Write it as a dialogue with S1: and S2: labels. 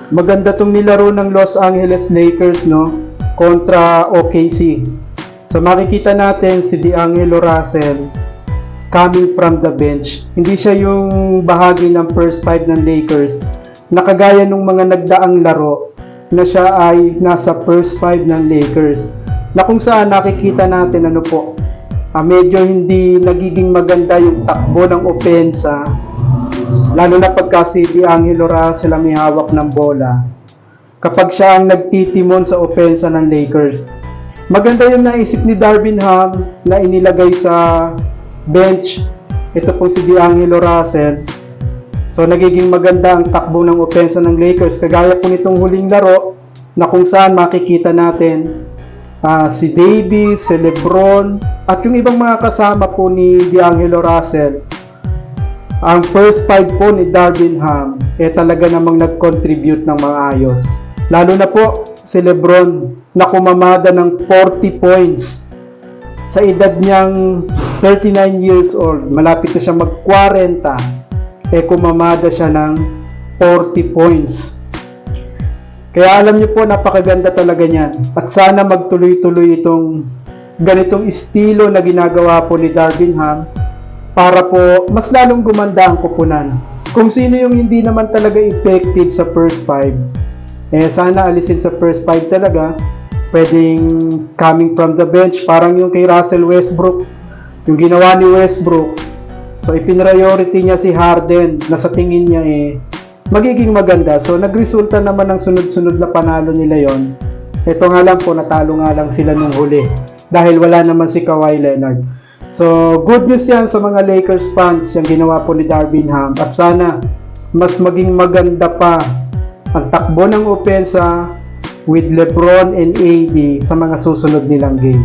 S1: Maganda tong nilaro ng Los Angeles Lakers, no, kontra OKC. So makikita natin si D'Angelo Russell coming from the bench. Hindi siya yung bahagi ng first five ng Lakers na kagaya nung mga nagdaang laro na siya ay nasa first five ng Lakers, na kung saan nakikita natin medyo hindi nagiging maganda yung takbo ng opensa, lalo na pagka si D'Angelo Russell ang may hawak ng bola kapag siya ang nagtitimon sa opensa ng Lakers. Maganda yung naisip ni Darvin Ham na inilagay sa bench ito po si D'Angelo Russell. So nagiging maganda ang takbo ng opensa ng Lakers, kagaya po nitong huling laro na kung saan makikita natin si Davis, si LeBron at yung ibang mga kasama po ni D'Angelo Russell. Ang first five po ni Darvin Ham talaga namang nag-contribute ng maayos. Lalo na po si LeBron na kumamada ng 40 points sa edad niyang 39 years old. Malapit na siya mag-40, kumamada siya ng 40 points. Kaya alam niyo po, napakaganda talaga niyan. At sana magtuloy-tuloy itong ganitong estilo na ginagawa po ni Darvin Ham para po mas lalong gumanda ang koponan. Kung sino yung hindi naman talaga effective sa first five, sana alisin sa first five talaga. Pwedeng coming from the bench, parang yung kay Russell Westbrook, yung ginawa ni Westbrook. So ipinriority niya si Harden na sa tingin niya magiging maganda. So nagresulta naman ng sunod-sunod na panalo nila yon. Ito nga lang po, natalo nga lang sila nung huli dahil wala naman si Kawhi Leonard. So good news yan sa mga Lakers fans, yung ginawa po ni Darvin Ham, at sana mas maging maganda pa ang takbo ng opensa with LeBron and AD sa mga susunod nilang game.